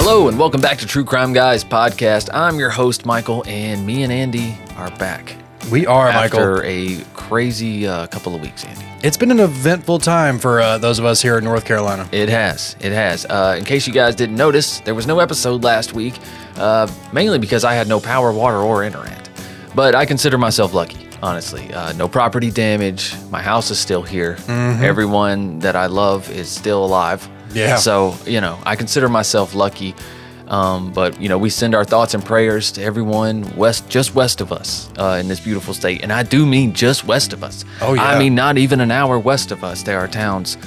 Hello and welcome back to True Crime Guys podcast. I'm your host, Michael, and me and Andy are back. We are, Michael. After a crazy couple of weeks, Andy. It's been an eventful time for those of us here in North Carolina. It has. In case you guys didn't notice, there was no episode last week, mainly because I had no power, water, or internet. But I consider myself lucky, honestly. No property damage. My house is still here. Mm-hmm. Everyone that I love is still alive. Yeah. So, I consider myself lucky. But we send our thoughts and prayers to everyone just west of us in this beautiful state. And I do mean just west of us. Oh, yeah. I mean, not even an hour west of us. There are towns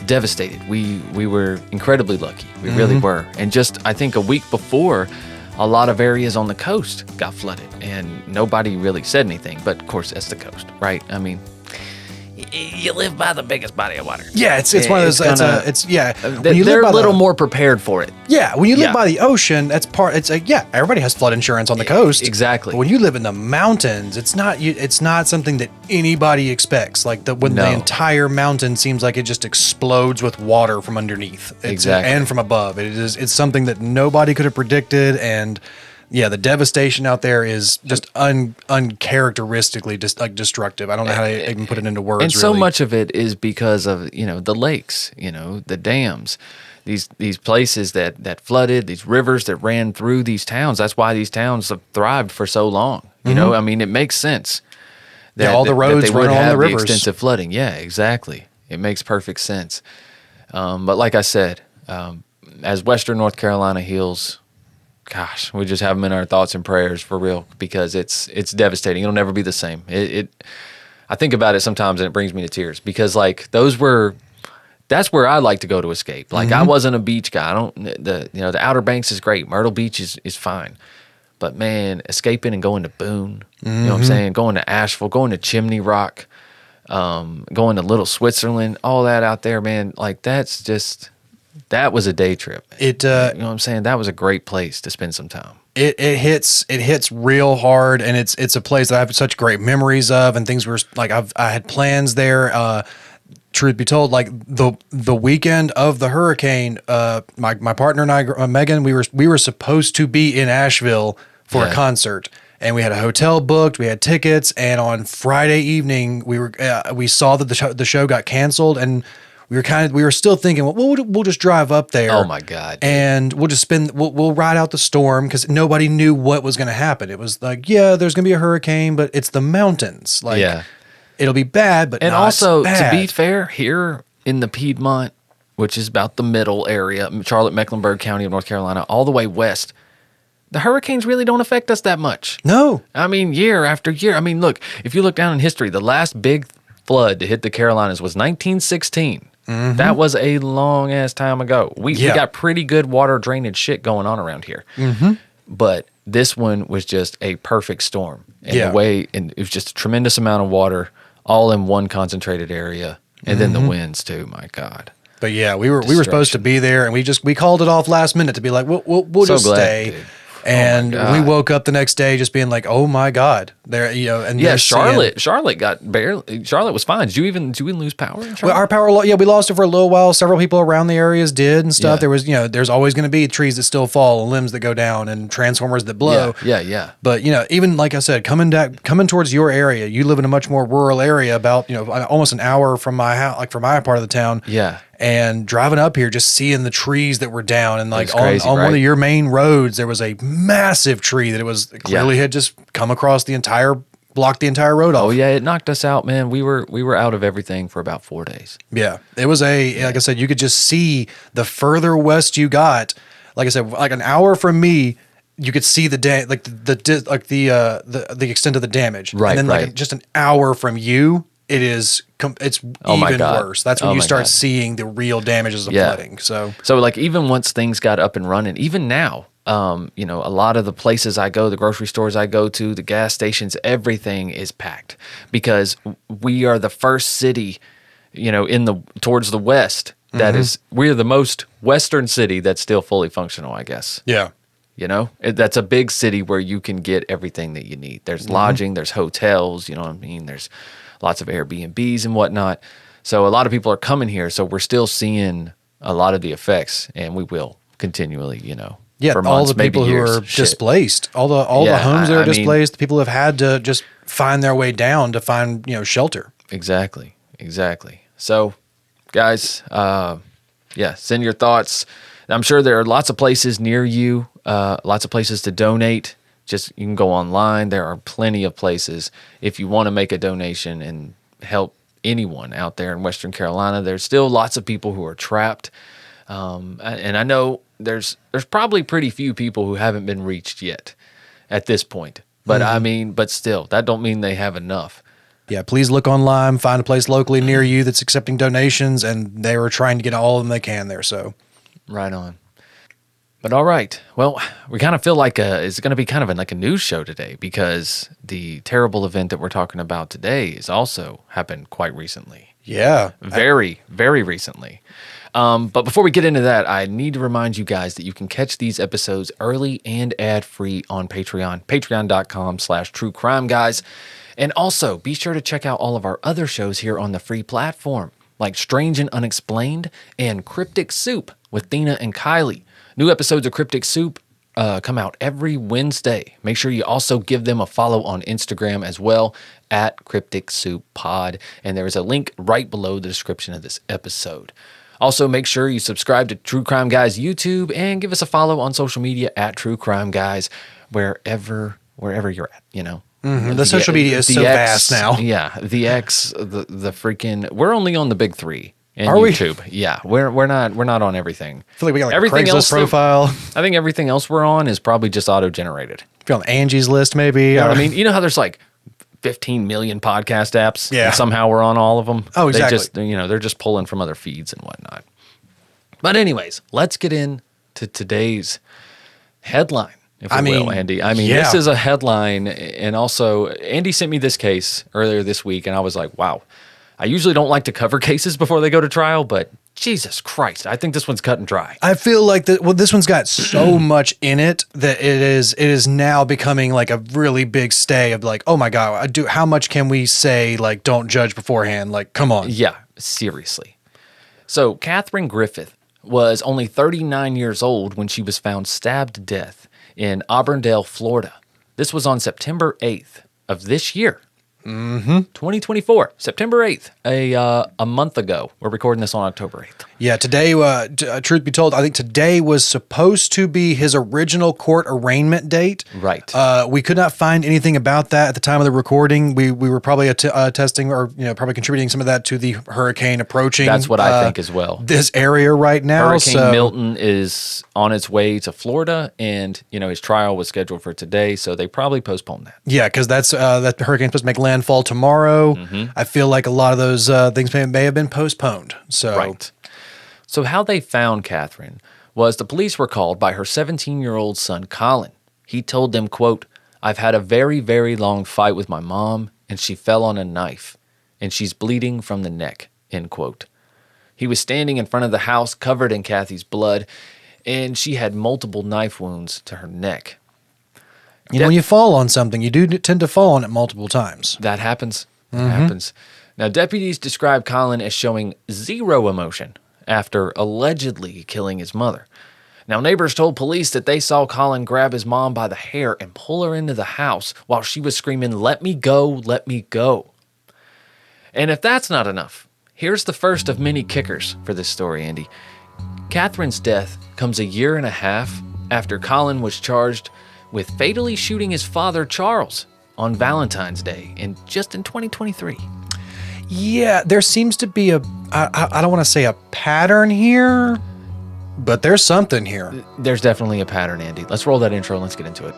devastated. We were incredibly lucky. We really were. And just, I think a week before, a lot of areas on the coast got flooded. And nobody really said anything. But, of course, that's the coast, right? I mean, you live by the biggest body of water. Yeah, it's one of those. They're a little more prepared for it. Yeah, when you live by the ocean, everybody has flood insurance on the coast. Exactly. But when you live in the mountains, it's not something that anybody expects. Like the entire mountain seems like it just explodes with water from underneath. Exactly. And from above. It's something that nobody could have predicted, and yeah, the devastation out there is just uncharacteristically destructive. I don't know how to even put it into words. And so much of it is because of the lakes, the dams, these places that flooded, these rivers that ran through these towns. That's why these towns have thrived for so long. I mean, it makes sense. All the roads run along the rivers. Extensive flooding. Yeah, exactly. It makes perfect sense. But like I said, as Western North Carolina heals, gosh, we just have them in our thoughts and prayers for real, because it's devastating. It'll never be the same. I think about it sometimes and it brings me to tears, because that's where I like to go to escape. Like I wasn't a beach guy. The Outer Banks is great. Myrtle Beach is fine. But man, escaping and going to Boone, you know what I'm saying? Going to Asheville, going to Chimney Rock, going to Little Switzerland, all that out there, man. Like that was a day trip. You know what I'm saying? That was a great place to spend some time. It hits real hard, and it's a place that I have such great memories of, and things were like I had plans there. Truth be told, like the weekend of the hurricane, my partner and I, Megan, we were supposed to be in Asheville for a concert, and we had a hotel booked, we had tickets, and on Friday evening we saw that the show got canceled, and we were still thinking, well, we'll just drive up there. Oh my God. And we'll just we'll ride out the storm, because nobody knew what was going to happen. It was like, yeah, there's going to be a hurricane, but it's the mountains. Like, it'll be bad, but and also, to be fair, here in the Piedmont, which is about the middle area, Charlotte, Mecklenburg County of North Carolina, all the way west, the hurricanes really don't affect us that much. No. I mean, year after year. I mean, look, if you look down in history, the last big flood to hit the Carolinas was 1916. Mm-hmm. That was a long ass time ago. We got pretty good water drainage shit going on around here. Mm-hmm. But this one was just a perfect storm. And and it was just a tremendous amount of water all in one concentrated area. And then the winds too, my God. But yeah, we were supposed to be there, and we called it off last minute to be like, we'll just stay. Dude. And we woke up the next day just being like, "Oh my God!" And Charlotte was fine. Did we even lose power in Charlotte? Well, our power, we lost it for a little while. Several people around the areas did and stuff. There was, there's always going to be trees that still fall, and limbs that go down, and transformers that blow. Yeah. But even like I said, coming towards your area, you live in a much more rural area, about almost an hour from my house, like from my part of the town. Yeah. And driving up here, just seeing the trees that were down, and like crazy, on one of your main roads, there was a massive tree that clearly had just come across blocked the entire road off. Oh yeah, it knocked us out, man. We were out of everything for about 4 days. Yeah, it was like I said, you could just see the further west you got. Like I said, like an hour from me, you could see the extent of the damage. Right, and then just an hour from you, it's even worse. That's when you start seeing the real damages of flooding. So like even once things got up and running, even now, a lot of the places I go, the grocery stores I go to, the gas stations, everything is packed, because we are the first city, towards the west we're the most western city that's still fully functional, I guess. Yeah. That's a big city where you can get everything that you need. There's lodging, there's hotels, you know what I mean? There's lots of Airbnbs and whatnot. So a lot of people are coming here. So we're still seeing a lot of the effects, and we will continually, Yeah, for all months, the maybe people who years. are Shit. displaced, all the Yeah, homes that I are mean- displaced, the people who have had to just find their way down to find shelter. Exactly. So, guys, send your thoughts. I'm sure there are lots of places near you, lots of places to donate. Just you can go online. There are plenty of places if you want to make a donation and help anyone out there in Western Carolina. There's still lots of people who are trapped, and I know there's probably pretty few people who haven't been reached yet at this point. But I mean, but still, that don't mean they have enough. Yeah, please look online, find a place locally near you that's accepting donations, and they are trying to get all of them they can there. So, Right on. But all right. Well, we kind of feel like it's going to be kind of like a news show today because the terrible event that we're talking about today has also happened quite recently. yeah, Very, very recently. But before we get into that, I need to remind you guys that you can catch these episodes early and ad-free on Patreon, patreon.com/True Crime Guys. And also, be sure to check out all of our other shows here on the free platform, like Strange and Unexplained and Cryptic Soup with Thina and Kylie. New episodes of Cryptic Soup come out every Wednesday. Make sure you also give them a follow on Instagram as well, at Cryptic Soup Pod. And there is a link right below the description of this episode. Also, make sure you subscribe to True Crime Guys YouTube and give us a follow on social media at True Crime Guys, wherever you're at, the social media is so vast now. Yeah, the X, the freaking. We're only on the big three. And Are we? YouTube. Yeah, we're not on everything. I feel like we got like everything a Craigslist else profile. I think everything else we're on is probably just auto generated. If you're on Angie's list, maybe. You know what I mean? You know how there's like 15 million podcast apps? Yeah. And somehow we're on all of them? Oh, exactly. They just, they're just pulling from other feeds and whatnot. But anyways, let's get into today's headline, if we will, Andy. I mean, This is a headline. And also, Andy sent me this case earlier this week, and I was like, wow. I usually don't like to cover cases before they go to trial, but Jesus Christ, I think this one's cut and dry. I feel like this one's got so much in it that it is now becoming like a really big stay of like, oh my God, how much can we say, like, don't judge beforehand? Like, come on. Yeah, seriously. So Catherine Griffith was only 39 years old when she was found stabbed to death in Auburndale, Florida. This was on September 8th of this year. 2024, September 8th, a month ago. We're recording this on October 8th. Yeah, today, truth be told, I think today was supposed to be his original court arraignment date. Right. We could not find anything about that at the time of the recording. We were probably attesting or probably contributing some of that to the hurricane approaching. That's what I think as well. This area right now. Hurricane Milton is on its way to Florida, and his trial was scheduled for today, so they probably postponed that. Yeah, because that hurricane's supposed to make landfall tomorrow. I feel like a lot of those things may have been postponed. So right. So how they found Catherine was the police were called by her 17-year-old son, Collin. He told them, quote, "I've had a very, very long fight with my mom, and she fell on a knife, and she's bleeding from the neck," end quote. He was standing in front of the house covered in Kathy's blood, and she had multiple knife wounds to her neck. when you fall on something, you do tend to fall on it multiple times. That happens. That happens. Now, deputies described Collin as showing zero emotion after allegedly killing his mother. Now, neighbors told police that they saw Collin grab his mom by the hair and pull her into the house while she was screaming, "Let me go, let me go." And if that's not enough, here's the first of many kickers for this story, Andy. Catherine's death comes a year and a half after Collin was charged with fatally shooting his father, Charles, on Valentines Day in 2023. Yeah, there seems to be I don't want to say a pattern here, but there's something here. There's definitely a pattern, Andy. Let's roll that intro and let's get into it.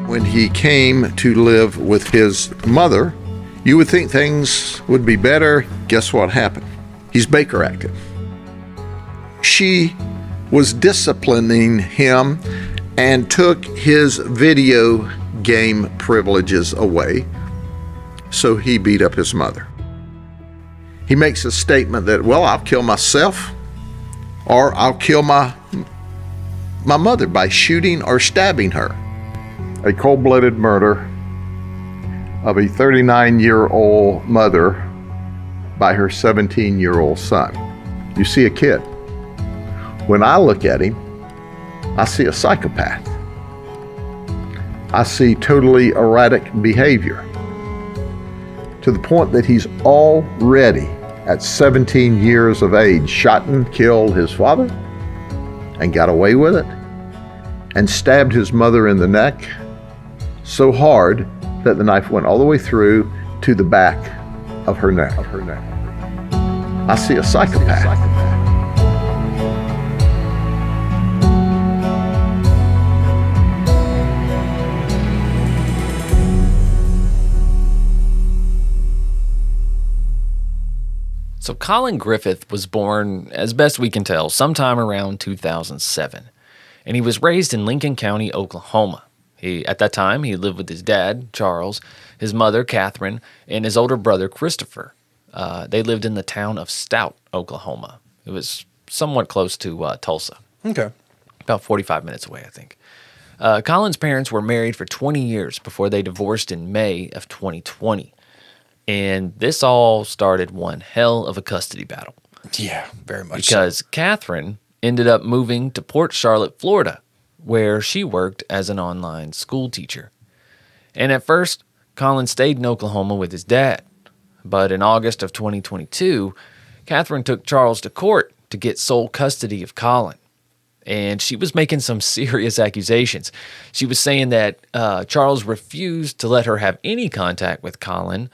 When he came to live with his mother, you would think things would be better. Guess what happened? He's Baker acted. She was disciplining him and took his video game privileges away, so he beat up his mother. He makes a statement that, well, I'll kill myself or I'll kill my mother by shooting or stabbing her. A cold-blooded murder of a 39-year-old mother by her 17-year-old son. You see a kid. When I look at him, I see a psychopath. I see totally erratic behavior, to the point that he's already, at 17 years of age, shot and killed his father and got away with it, and stabbed his mother in the neck so hard that the knife went all the way through to the back of her neck. I see a psychopath. So Collin Griffith was born, as best we can tell, sometime around 2007, and he was raised in Lincoln County, Oklahoma. At that time, he lived with his dad, Charles, his mother, Catherine, and his older brother, Christopher. They lived in the town of Stout, Oklahoma. It was somewhat close to Tulsa. Okay. About 45 minutes away, I think. Collin's parents were married for 20 years before they divorced in May of 2020. And this all started one hell of a custody battle. Yeah, very much because Catherine ended up moving to Port Charlotte, Florida, where she worked as an online school teacher. And at first, Collin stayed in Oklahoma with his dad. But in August of 2022, Catherine took Charles to court to get sole custody of Collin. And she was making some serious accusations. She was saying that Charles refused to let her have any contact with Collin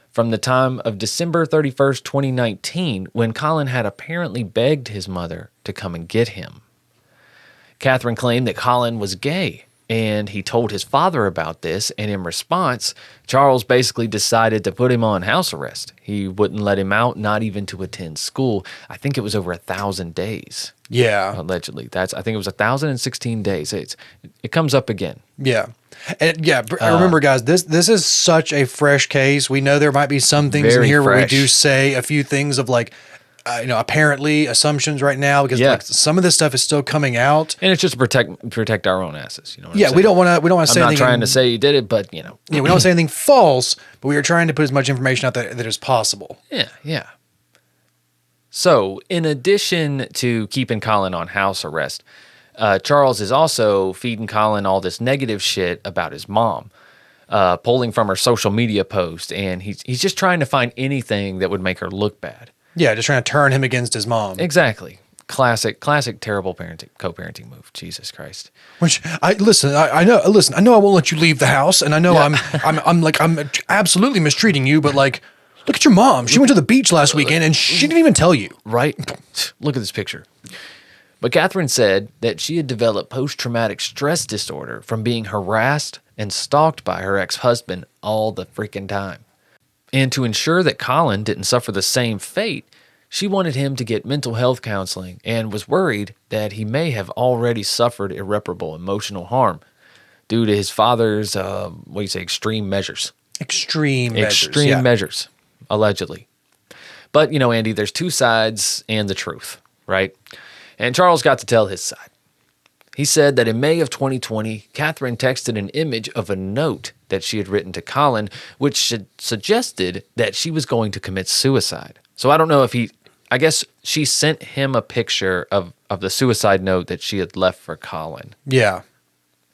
from the time of December 31st, 2019, when Collin had apparently begged his mother to come and get him. Catherine claimed that Collin was gay, and he told his father about this, and in response, Charles basically decided to put him on house arrest. He wouldn't let him out, not even to attend school. I think it was over 1,000 days. Yeah. Allegedly. I think it was 1,016 days. It comes up again. Yeah. And remember, guys, this is such a fresh case. We know there might be some things in here where we do say a few things of like, apparently assumptions right now, because like some of this stuff is still coming out, and it's just to protect our own asses. You know. We don't want to say. I'm anything not trying to say you did it, but we don't want to say anything false, but we are trying to put as much information out there that is possible. Yeah. So, in addition to keeping Collin on house arrest, Charles is also feeding Collin all this negative shit about his mom, pulling from her social media post, and he's just trying to find anything that would make her look bad. Yeah, just trying to turn him against his mom. Exactly. Classic terrible co-parenting move. Jesus Christ. Which I know I won't let you leave the house, and I know I'm absolutely mistreating you, but like, look at your mom. She went to the beach last weekend and she didn't even tell you. Right? Look at this picture. But Catherine said that she had developed post-traumatic stress disorder from being harassed and stalked by her ex-husband all the freaking time. And to ensure that Collin didn't suffer the same fate, she wanted him to get mental health counseling and was worried that he may have already suffered irreparable emotional harm due to his father's, extreme measures. Extreme measures, allegedly. But, Andy, there's two sides and the truth, right? And Charles got to tell his side. He said that in May of 2020, Catherine texted an image of a note that she had written to Collin, which suggested that she was going to commit suicide. So I don't know if I guess she sent him a picture of the suicide note that she had left for Collin. Yeah.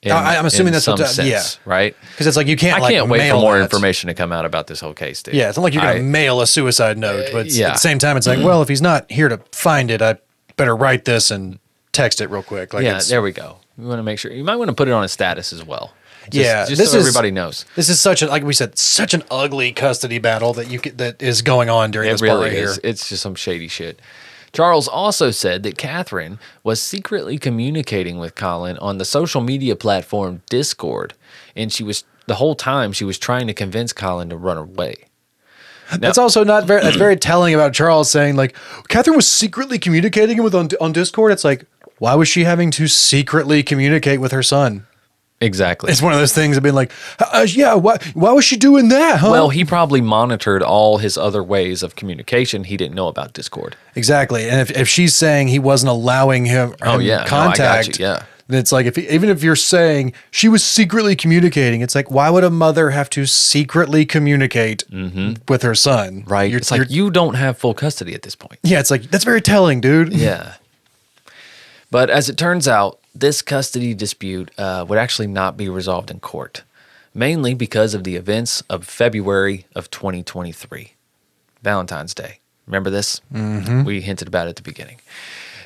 I'm assuming that's some sense, right? Because it's like I can't wait for more information to come out about this whole case, dude. Yeah, it's not like you're going to mail a suicide note, but at the same time, it's like, well, if he's not here to find it, I better write this and text it real quick. Like there we go. We want to make sure. You might want to put it on a status as well. Just so everybody knows. This is like we said, such an ugly custody battle that is going on during this part right here. It's just some shady shit. Charles also said that Catherine was secretly communicating with Collin on the social media platform Discord, and the whole time she was trying to convince Collin to run away. That's also that's very telling about Charles saying like, Catherine was secretly communicating with on Discord. It's like, why was she having to secretly communicate with her son? Exactly. It's one of those things of being like, why was she doing that, huh? Well, he probably monitored all his other ways of communication. He didn't know about Discord. Exactly. And if she's saying he wasn't allowing him contact, And it's like, even if you're saying she was secretly communicating, it's like, why would a mother have to secretly communicate with her son? Right. It's like you don't have full custody at this point. Yeah, it's like, that's very telling, dude. Yeah. But as it turns out, this custody dispute would actually not be resolved in court, mainly because of the events of February of 2023, Valentine's Day. Remember this? Mm-hmm. We hinted about it at the beginning.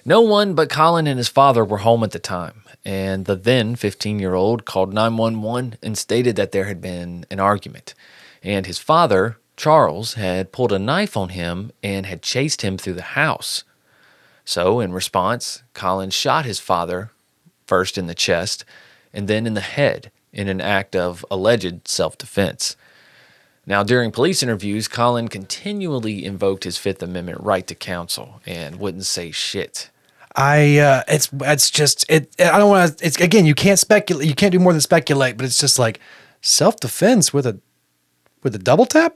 No one but Collin and his father were home at the time, and the then 15-year-old called 911 and stated that there had been an argument, and his father, Charles, had pulled a knife on him and had chased him through the house. So, in response, Collin shot his father, first in the chest and then in the head, in an act of alleged self-defense. Now, during police interviews, Collin continually invoked his Fifth Amendment right to counsel and wouldn't say shit. It's just I don't want to. It's again, you can't speculate. You can't do more than speculate. But it's just like self-defense with a double tap.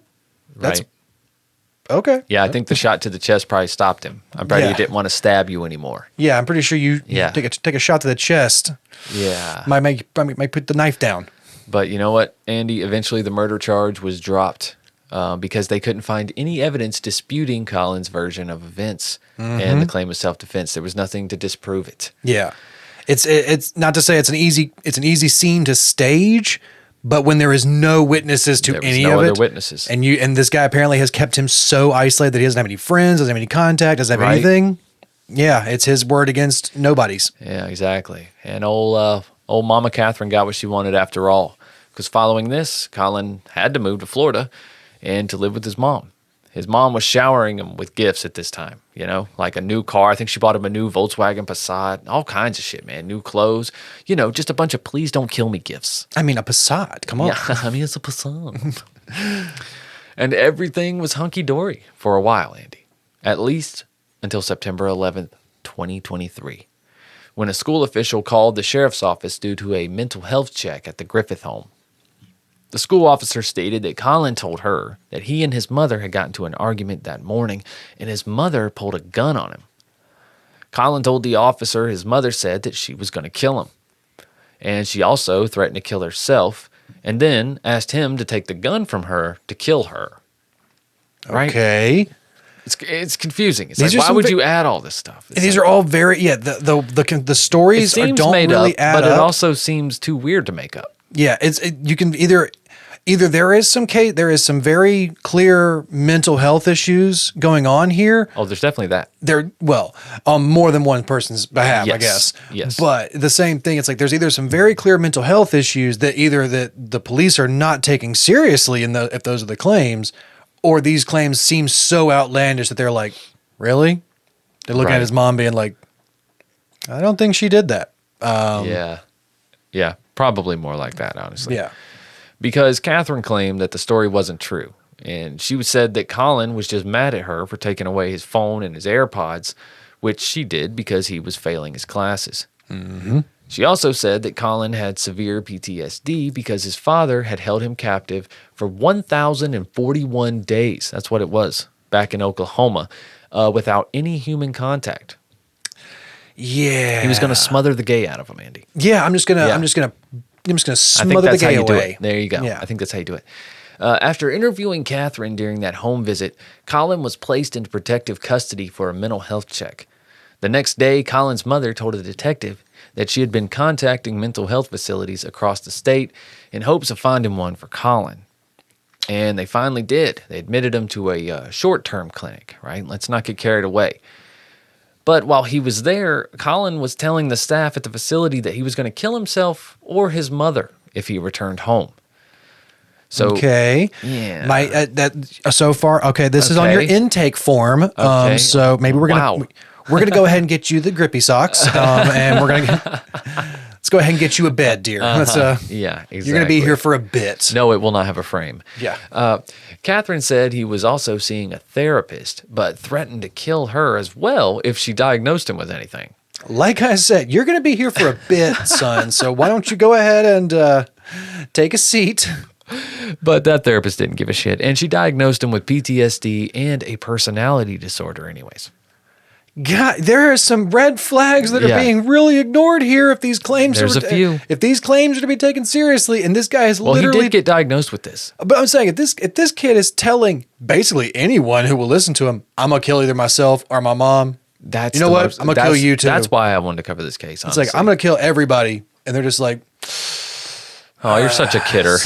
That's Right. okay. Yeah, I think the shot to the chest probably stopped him. I'm probably he didn't want to stab you anymore. Yeah, I'm pretty sure you Yeah. take a shot to the chest. Yeah. Might put the knife down. But you know what, Andy? Eventually the murder charge was dropped because they couldn't find any evidence disputing Collin's version of events and the claim of self-defense. There was nothing to disprove it. Yeah, it's not to say it's an easy scene to stage, but when there is no witnesses to any no of other it, witnesses. and this guy apparently has kept him so isolated that he doesn't have any friends, doesn't have any contact, doesn't have Right. anything. Yeah, it's his word against nobody's. Yeah, exactly. And old Mama Catherine got what she wanted after all. Because following this, Collin had to move to Florida and to live with his mom. His mom was showering him with gifts at this time, like a new car. I think she bought him a new Volkswagen Passat, all kinds of shit, man. New clothes, just a bunch of please don't kill me gifts. I mean, a Passat. Come on. Yeah, I mean, it's a Passat. And everything was hunky-dory for a while, Andy. At least until September 11th, 2023, when a school official called the sheriff's office due to a mental health check at the Griffith home. The school officer stated that Collin told her that he and his mother had gotten into an argument that morning, and his mother pulled a gun on him. Collin told the officer his mother said that she was going to kill him, and she also threatened to kill herself, and then asked him to take the gun from her to kill her. Right? Okay. It's confusing. It's These like, are why some would ve- you add all this stuff? It's These like, are all very the stories seems don't made really up, add but up. it also seems too weird to make up. Yeah, you can either there is some very clear mental health issues going on here. Oh, there's definitely that. On more than one person's behalf, I Yes, guess. yes. But the same thing, it's like there's either some very clear mental health issues that either that the police are not taking seriously if those are the claims, or these claims seem so outlandish that they're like, really? They're looking Right. at his mom being like, I don't think she did that. Yeah, probably more like that, honestly. Yeah. Because Catherine claimed that the story wasn't true, and she said that Collin was just mad at her for taking away his phone and his AirPods, which she did because he was failing his classes. Mm-hmm. She also said that Collin had severe PTSD because his father had held him captive for 1,041 days. That's what it was back in Oklahoma, without any human contact. Yeah. He was going to smother the gay out of him, Andy. Yeah, I'm just gonna Yeah. smother the gay away. There you go. Yeah. I think that's how you do it. After interviewing Catherine during that home visit, Collin was placed into protective custody for a mental health check. The next day, Collin's mother told a detective that she had been contacting mental health facilities across the state in hopes of finding one for Collin. And they finally did. They admitted him to a short-term clinic, right? Let's not get carried away. But while he was there, Collin was telling the staff at the facility that he was going to kill himself or his mother if he returned home. So, Okay. Yeah. So far. Okay. This is on your Okay. intake form. Okay. So maybe we're gonna Wow. we're gonna go ahead and get you the grippy socks. And let's go ahead and get you a bed, dear. Let's yeah, exactly. You're gonna be here for a bit. No, it will not have a frame. Yeah. Catherine said he was also seeing a therapist, but threatened to kill her as well if she diagnosed him with anything. Like I said, you're gonna be here for a bit, son. So why don't you go ahead and take a seat? But that therapist didn't give a shit, and she diagnosed him with PTSD and a personality disorder anyways. God, there are some red flags that are being really ignored here. If these claims There's a few. If these claims are to be taken seriously, and this guy is Well, literally he did get diagnosed with this. But I'm saying if this kid is telling basically anyone who will listen to him, I'm gonna kill either myself or my mom. That's I'm gonna kill you too. That's why I wanted to cover this case. Honestly. It's like I'm gonna kill everybody, and they're just like, oh, you're such a kidder.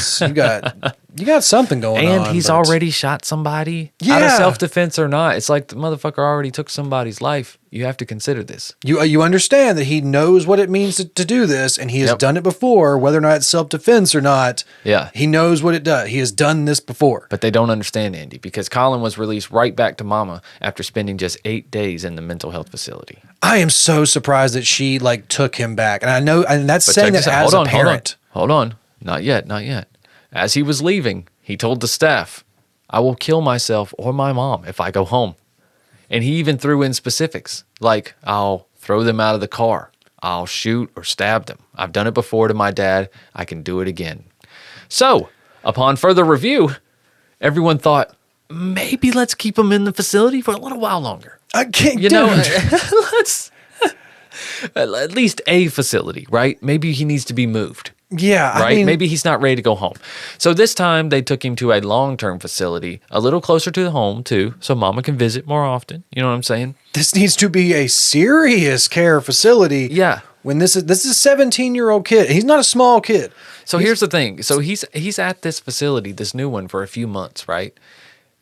you got something going on. And he's but- already shot somebody out of self-defense or not. It's like the motherfucker already took somebody's life. You have to consider this. You understand that he knows what it means to do this, and he has done it before, whether or not it's self-defense or not. Yeah. He knows what it does. He has done this before. But they don't understand, Andy, because Collin was released right back to mama after spending just 8 days in the mental health facility. I am so surprised that she took him back. And I know, and that's But saying check that this out. as a parent. Hold on. Not yet. As he was leaving, he told the staff, I will kill myself or my mom if I go home. And he even threw in specifics, like I'll throw them out of the car. I'll shoot or stab them. I've done it before to my dad. I can do it again. So, upon further review, everyone thought, maybe let's keep him in the facility for a little while longer. I can't, let's at least a facility, right? Maybe he needs to be moved. Yeah, Right? I mean, Maybe he's not ready to go home. So this time they took him to a long-term facility, a little closer to the home too, so mama can visit more often. You know what I'm saying? this needs to be a serious care facility. Yeah. When this is a 17-year-old kid. He's not a small kid. So here's the thing. So he's at this facility, this new one, for a few months, right?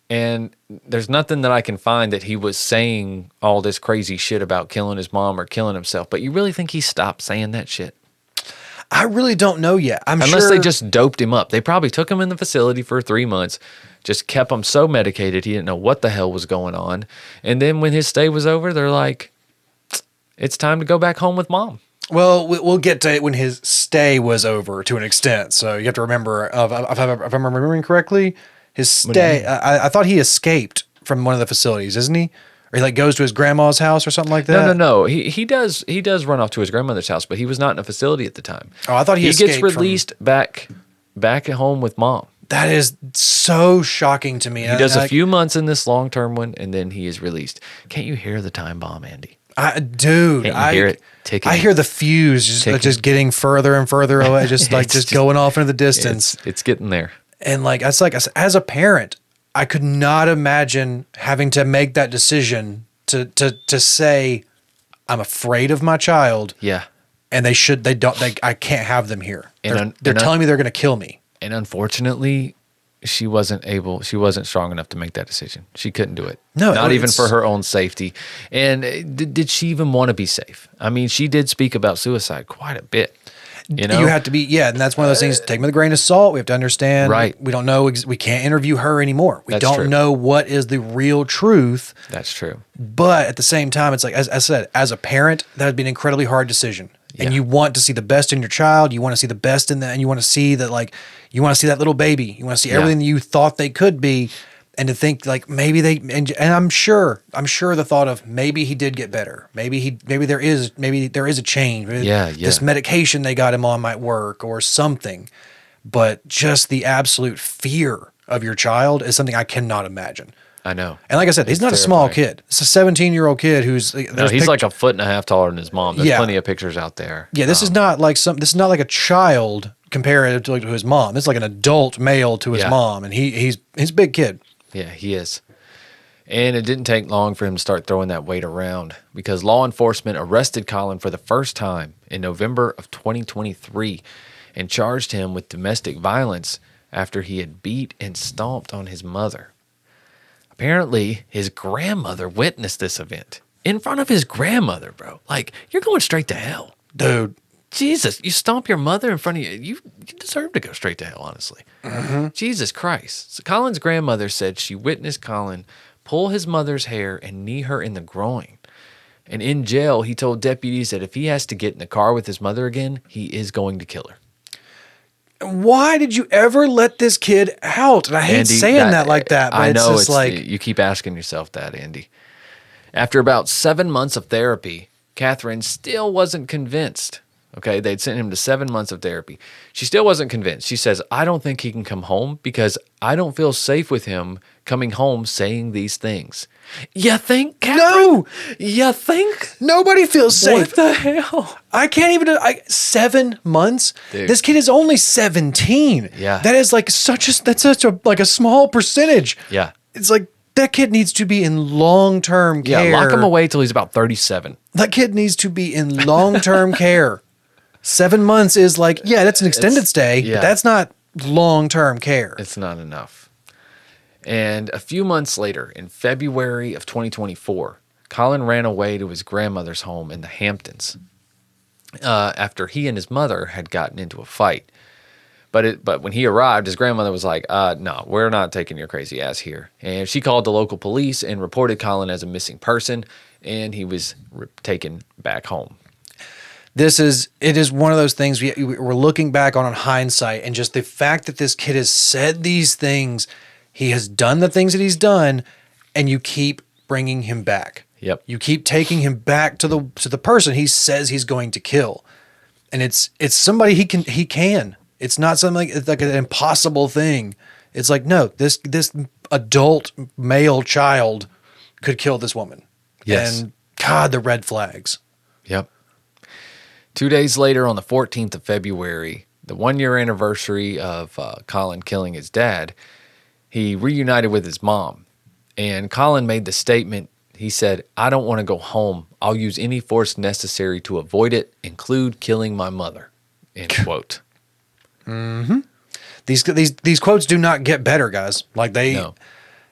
And there's nothing that I can find that he was saying all this crazy shit about killing his mom or killing himself. But you really think he stopped saying that shit? I really don't know yet. Unless they just doped him up. They probably took him in the facility for 3 months, just kept him so medicated he didn't know what the hell was going on. And then when his stay was over, they're like, it's time to go back home with mom. Well, we'll get to it when his stay was over to an extent. So you have to remember, if I'm remembering correctly, his stay, I thought he escaped from one of the facilities, isn't he? Or he goes to his grandma's house or something like that? No. He does run off to his grandmother's house, but he was not in a facility at the time. Oh, I thought he gets escaped released back at home with mom. That is so shocking to me. He does a few months in this long-term one, and then he is released. Can't you hear the time bomb, Andy? Dude, Can't you hear it ticking? I hear the fuse just getting further and further away, just going off into the distance. It's getting there. And it's like as a parent, I could not imagine having to make that decision to say I'm afraid of my child. Yeah. And I can't have them here. And they're telling me they're going to kill me. And unfortunately, she wasn't strong enough to make that decision. She couldn't do it. No, not even for her own safety. And did she even want to be safe? I mean, she did speak about suicide quite a bit. You know, you have to be, and that's one of those things. Take them with a grain of salt. We have to understand. Right. We don't know. We can't interview her anymore. We don't know what is the real truth. That's true. But at the same time, it's like, as I said, as a parent, that would be an incredibly hard decision. Yeah. And you want to see the best in your child. You want to see the best in that, and you want to see that, you want to see that little baby. You want to see everything that you thought they could be. And to think maybe and I'm sure the thought of maybe he did get better. Maybe there is a change. Maybe this medication they got him on might work or something. But just the absolute fear of your child is something I cannot imagine. I know. And like I said, he's not a small kid. It's a 17-year-old kid who's he's like a foot and a half taller than his mom. There's plenty of pictures out there. Yeah, this is not like a child compared to his mom. This is like an adult male to his mom, and he's a big kid. Yeah, he is. And it didn't take long for him to start throwing that weight around because law enforcement arrested Collin for the first time in November of 2023 and charged him with domestic violence after he had beat and stomped on his mother. Apparently, his grandmother witnessed this event in front of his grandmother, bro. You're going straight to hell. Dude. Jesus, you stomp your mother in front of you. You deserve to go straight to hell, honestly. Mm-hmm. Jesus Christ. So Collin's grandmother said she witnessed Collin pull his mother's hair and knee her in the groin. And in jail, he told deputies that if he has to get in the car with his mother again, he is going to kill her. Why did you ever let this kid out? And I hate saying that like that, but I know, it's just you keep asking yourself that, Andy. After about 7 months of therapy, Catherine still wasn't convinced. Okay, they'd sent him to 7 months of therapy. She still wasn't convinced. She says, I don't think he can come home because I don't feel safe with him coming home saying these things. You think, Catherine? No! You think? Nobody feels safe. What the hell? I can't even. 7 months. Dude. This kid is only 17. Yeah. that is like that's such a like a small percentage. Yeah. It's like that kid needs to be in long-term care. Yeah, lock him away till he's about 37. That kid needs to be in long-term care. 7 months is like, yeah, that's an extended stay, yeah. but that's not long-term care. It's not enough. And a few months later, in February of 2024, Collin ran away to his grandmother's home in the Hamptons after he and his mother had gotten into a fight. But when he arrived, his grandmother was like, no, we're not taking your crazy ass here. And she called the local police and reported Collin as a missing person, and he was taken back home. It is one of those things we're looking back on in hindsight, and just the fact that this kid has said these things, he has done the things that he's done, and you keep bringing him back. Yep. You keep taking him back to the person he says he's going to kill, and it's somebody he can. It's not something it's like an impossible thing. It's like, no, this adult male child could kill this woman. Yes. And God, the red flags. Yep. 2 days later, on the 14th of February, the 1-year anniversary of Collin killing his dad, he reunited with his mom. And Collin made the statement, he said, I don't want to go home. I'll use any force necessary to avoid it, include killing my mother. End quote. Mm-hmm. These quotes do not get better, guys. Like No,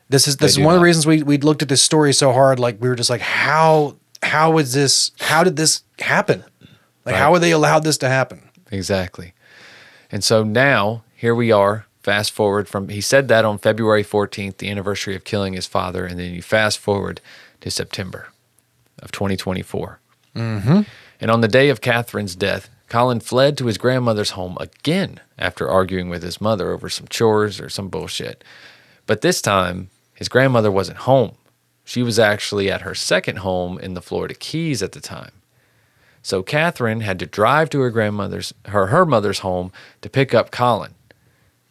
this is one of the reasons we looked at this story so hard. Like we were just like, how did this happen? Like, Right. how were they allowed this to happen? exactly. And so now, here we are, fast forward from, he said that on February 14th, the anniversary of killing his father, and then you fast forward to September of 2024. Mm-hmm. And on the day of Catherine's death, Collin fled to his grandmother's home again after arguing with his mother over some chores or some bullshit. But this time, his grandmother wasn't home. She was actually at her second home in the Florida Keys at the time. So Catherine had to drive to her mother's home to pick up Collin.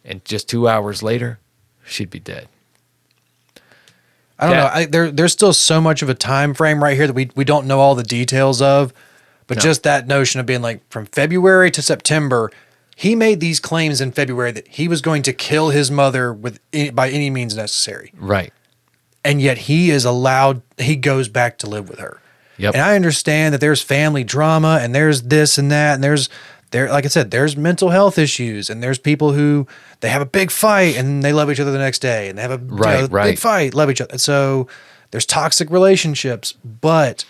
And just 2 hours later, she'd be dead. I don't know. There's still so much of a time frame right here that we don't know all the details of. But just that notion of being like from February to September, he made these claims in February that he was going to kill his mother by any means necessary. Right. And yet he goes back to live with her. Yep. And I understand that there's family drama and there's this and that, and like I said, there's mental health issues, and there's people who they have a big fight and they love each other the next day, and they have a big fight, love each other. So there's toxic relationships, but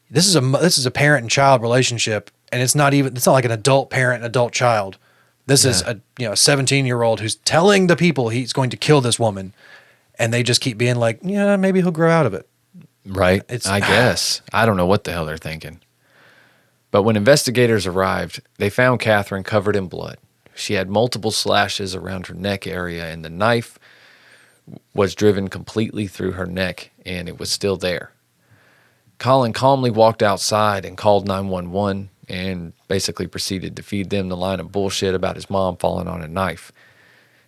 this is a parent and child relationship, and it's not like an adult parent and adult child. This is a 17-year-old who's telling the people he's going to kill this woman, and they just keep being like, yeah, maybe he'll grow out of it. Right. I guess. I don't know what the hell they're thinking. But when investigators arrived, they found Catherine covered in blood. She had multiple slashes around her neck area, and the knife was driven completely through her neck, and it was still there. Collin calmly walked outside and called 911 and basically proceeded to feed them the line of bullshit about his mom falling on a knife.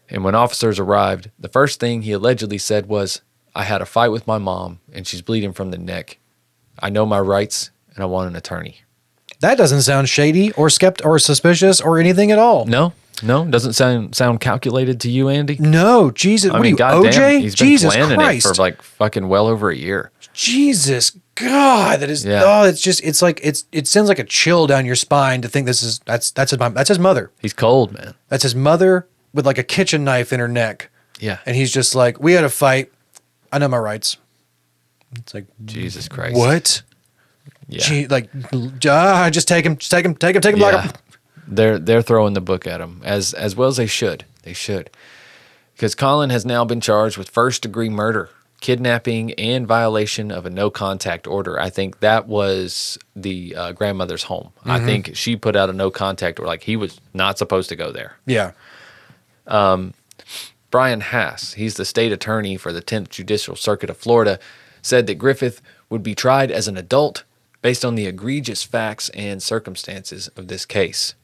And when officers arrived, the first thing he allegedly said was, I had a fight with my mom, and she's bleeding from the neck. I know my rights, and I want an attorney. That doesn't sound shady or or suspicious or anything at all. No, doesn't sound calculated to you, Andy. No, Jesus. I mean, goddamn, goddamn, he's been Jesus planning Christ. it for like fucking well over a year. Jesus God, that is. Yeah. Oh, it sends like a chill down your spine to think that's his mother. He's cold, man. That's his mother with like a kitchen knife in her neck. Yeah. And he's just like, we had a fight. I know my rights. It's like, Jesus Christ. what? Yeah. Just take him. Lock Yeah. him. They're throwing the book at him as well as they should. They should. Because Collin has now been charged with first-degree murder, kidnapping, and violation of a no-contact order. I think that was the grandmother's home. Mm-hmm. I think she put out a no-contact order. Like, he was not supposed to go there. Yeah. Brian Hass, he's the state attorney for the 10th Judicial Circuit of Florida, said that Griffith would be tried as an adult based on the egregious facts and circumstances of this case.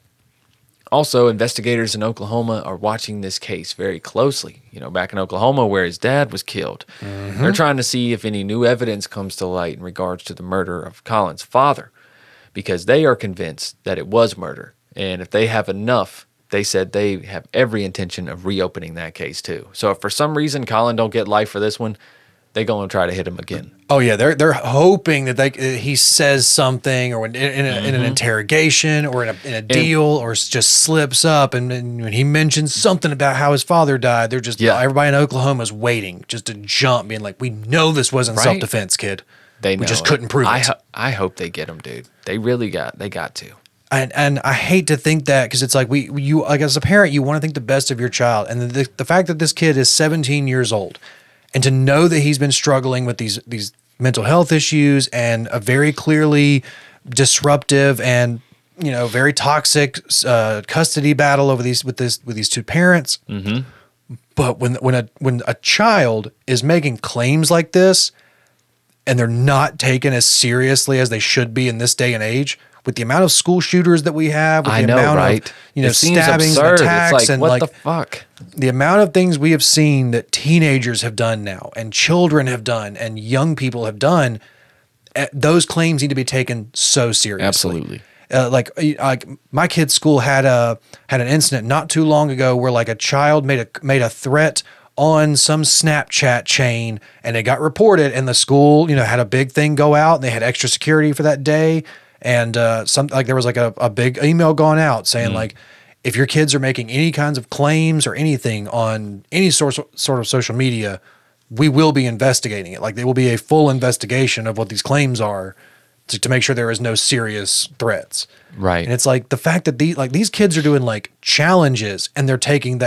Also, investigators in Oklahoma are watching this case very closely. Back in Oklahoma where his dad was killed. They're trying to see if any new evidence comes to light in regards to the murder of Collin's father, because they are convinced that it was murder. And if they have enough, they said they have every intention of reopening that case too. So if for some reason Collin don't get life for this one, they're going to try to hit him again. Oh yeah, they're hoping that he says something, or in an interrogation, or in a deal, or just slips up, and when he mentions something about how his father died, they're just everybody in Oklahoma is waiting just to jump, being like, "We know this wasn't self-defense, kid. We just couldn't prove it." I hope they get him, dude. They got to. And I hate to think that, because it's like you like as a parent, you want to think the best of your child, and the fact that this kid is 17 years old. And to know that he's been struggling with these mental health issues and a very clearly disruptive and very toxic custody battle over these with these two parents. Mm-hmm. But when a child is making claims like this, and they're not taken as seriously as they should be in this day and age, with the amount of school shooters that we have, with the amount of stabbings, and attacks, it's like, and what the fuck? The amount of things we have seen that teenagers have done now, and children have done, and young people have done, those claims need to be taken so seriously. Absolutely. Like my kid's school had an incident not too long ago where like a child made a threat on some Snapchat chain, and it got reported, and the school had a big thing go out, and they had extra security for that day. And there was like a big email gone out saying like, if your kids are making any kinds of claims or anything on any sort of social media, we will be investigating it. Like there will be a full investigation of what these claims are to make sure there is no serious threats. Right. And it's like the fact that these kids are doing like challenges, and they're taking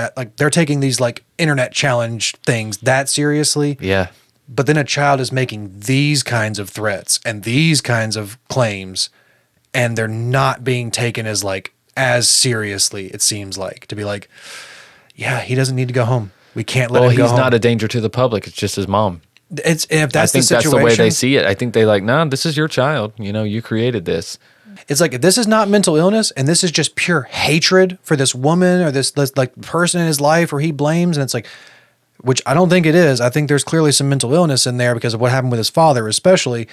these like internet challenge things that seriously. Yeah. But then a child is making these kinds of threats and these kinds of claims, and they're not being taken as seriously, it seems like, to be like, yeah, he doesn't need to go home. We can't let him go home. Well, he's not a danger to the public. It's just his mom. If that's the situation, that's the way they see it. I think they nah, this is your child. You created this. It's like, if this is not mental illness, and this is just pure hatred for this woman or this like person in his life or he blames, and it's like, which I don't think it is. I think there's clearly some mental illness in there because of what happened with his father, especially.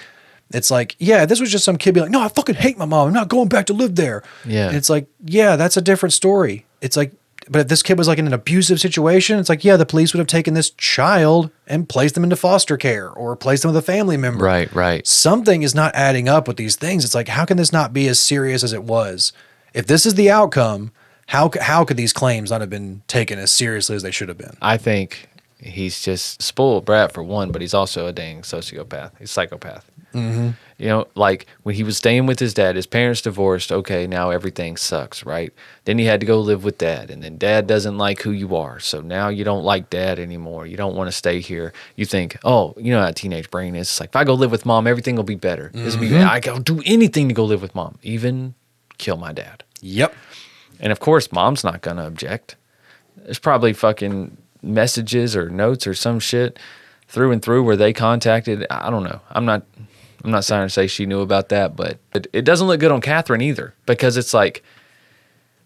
It's like, yeah, this was just some kid being like, no, I fucking hate my mom. I'm not going back to live there. Yeah. And it's like, yeah, that's a different story. It's like, but if this kid was like in an abusive situation, it's like, yeah, the police would have taken this child and placed them into foster care or placed them with a family member. Right. Something is not adding up with these things. It's like, how can this not be as serious as it was? If this is the outcome, how could these claims not have been taken as seriously as they should have been? I think he's just spoiled brat for one, but he's also a dang sociopath. He's a psychopath. Mm-hmm. Like when he was staying with his dad, his parents divorced. Okay, now everything sucks, right? Then he had to go live with dad, and then dad doesn't like who you are. So now you don't like dad anymore. You don't want to stay here. You think, oh, you know how a teenage brain is. It's like, if I go live with mom, everything will be better. Mm-hmm. I'll do anything to go live with mom, even kill my dad. Yep. And of course, mom's not going to object. There's probably fucking messages or notes or some shit through and through where they contacted. I don't know. I'm not trying to say she knew about that, but it doesn't look good on Catherine either, because it's like,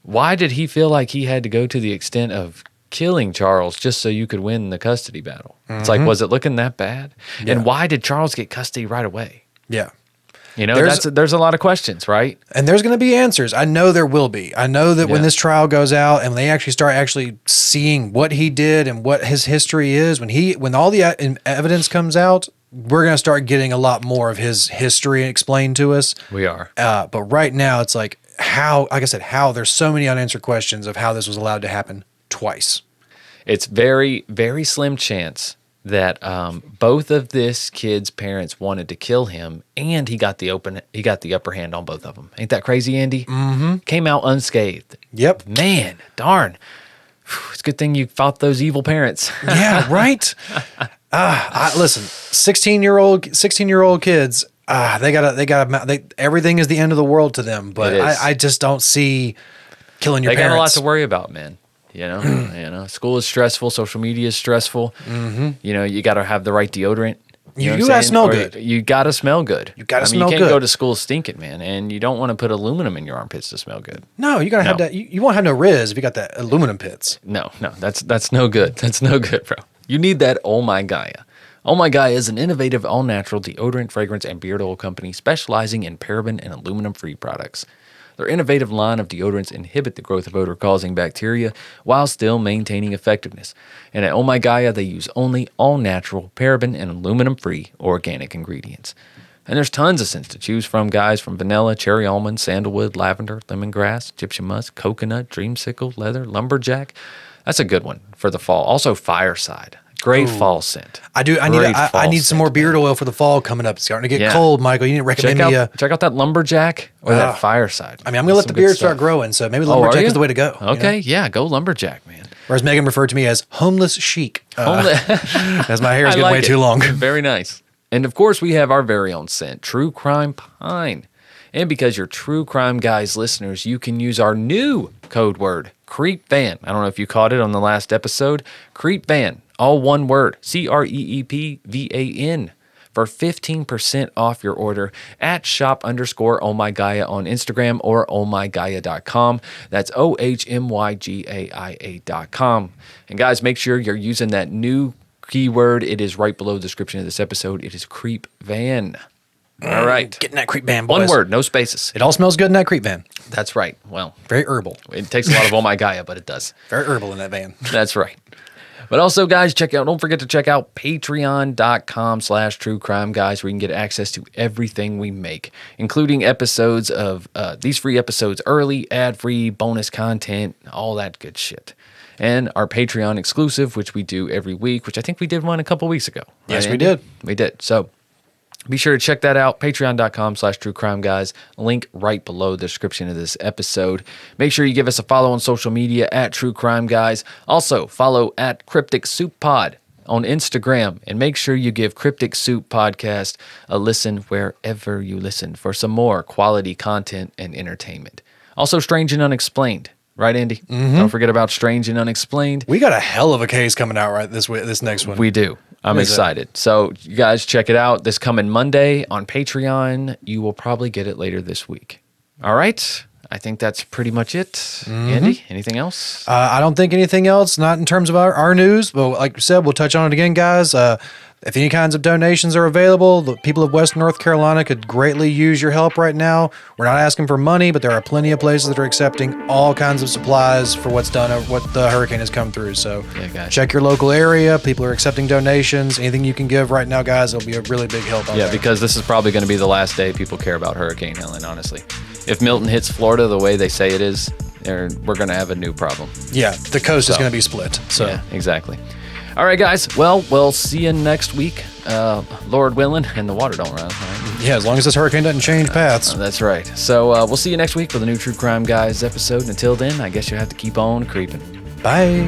why did he feel like he had to go to the extent of killing Charles just so you could win the custody battle? Mm-hmm. It's like, was it looking that bad? Yeah. And why did Charles get custody right away? Yeah. There's a lot of questions, right? And there's going to be answers. I know there will be. I know that when this trial goes out and they actually start seeing what he did and what his history is, when all the evidence comes out, we're going to start getting a lot more of his history explained to us. We are. But right now it's like how there's so many unanswered questions of how this was allowed to happen twice. It's very, very slim chance that both of this kid's parents wanted to kill him, and he got the upper hand on both of them. Ain't that crazy, Andy? Mm-hmm. Came out unscathed. Yep. Man, darn. It's a good thing you fought those evil parents. Yeah, right. Listen, 16-year-old kids. Everything is the end of the world to them. But I just don't see killing your parents. They got a lot to worry about, man. School is stressful. Social media is stressful. Mm-hmm. You got to have the right deodorant. You know what I'm gotta saying? smell Or good. You gotta smell good. You gotta I mean, smell you can't good. go to school stinking, man, and you don't want to put aluminum in your armpits to smell good. No, you gotta have No. that. You won't have no Riz if you got that aluminum pits. No, that's no good. That's no good, bro. You need that Oh My Gaia. Oh My Gaia is an innovative all-natural deodorant, fragrance, and beard oil company specializing in paraben and aluminum-free products. Their innovative line of deodorants inhibit the growth of odor-causing bacteria while still maintaining effectiveness. And at Oh My Gaia, they use only all-natural, paraben, and aluminum-free organic ingredients. And there's tons of scents to choose from, guys, from vanilla, cherry almond, sandalwood, lavender, lemongrass, Egyptian musk, coconut, dreamsicle, leather, lumberjack. That's a good one for the fall. Also, fireside. Great fall scent. I do. I need some more beard oil for the fall coming up. It's starting to get Yeah. cold, Michael. You need to recommend Check me check out that lumberjack or that fireside. I mean, I'm gonna let the beard start growing, so maybe lumberjack is the way to go. you know? Okay, yeah, go lumberjack, man. Whereas Megan referred to me as homeless chic, as my hair is I getting like way it. too long. Very nice. And of course, we have our very own scent, True Crime Pine. And because you're True Crime Guys listeners, you can use our new code word, Creepvan. I don't know if you caught it on the last episode. Creepvan, all one word, CREEPVAN, for 15% off your order at shop_ohmygaia on Instagram or ohmygaia.com. That's OHMYGAIA.com. And guys, make sure you're using that new keyword. It is right below the description of this episode. It is Creepvan. All right. Get in that creep van, boys. One word, no spaces. It all smells good in that creep van. That's right. Well, Very herbal. it takes a lot of Oh My Gaia, but it does. Very herbal in that van. That's right. But also, guys, don't forget to check out patreon.com/True Crime Guys, where you can get access to everything we make, including episodes of these free episodes early, ad-free, bonus content, all that good shit. And our Patreon exclusive, which we do every week, which I think we did one a couple weeks ago. Yes, right, we Andy? did. We did. So be sure to check that out, patreon.com/True Crime Guys. Link right below the description of this episode. Make sure you give us a follow on social media at True Crime Guys. Also, follow at Cryptic Soup Pod on Instagram. And make sure you give Cryptic Soup Podcast a listen wherever you listen for some more quality content and entertainment. Also, Strange and Unexplained. Right, Andy? Don't forget about Strange and Unexplained. We got a hell of a case coming out right this next one. We do. I'm Is it? excited. So you guys check it out this coming Monday on Patreon. You will probably get it later this week. All right. I think that's pretty much it. Andy, anything else? I don't think anything else, not in terms of our news, but like we said, we'll touch on it again, guys. If any kinds of donations are available, the people of West North Carolina could greatly use your help right now. We're not asking for money, but there are plenty of places that are accepting all kinds of supplies for what the hurricane has come through. So Yeah, guys. check your local area. People are accepting donations. Anything you can give right now, guys, it'll be a really big help out Yeah, there. because this is probably going to be the last day people care about Hurricane Helen, honestly. If Milton hits Florida the way they say it is, we're going to have a new problem. Yeah, the coast is So. going to be split. So Yeah, exactly. All right, guys. Well, we'll see you next week, Lord willing, and the water don't run. All right? yeah, as long as this hurricane doesn't change paths. That's right. So we'll see you next week with a new True Crime Guys episode. And until then, I guess you'll have to keep on creeping. Bye.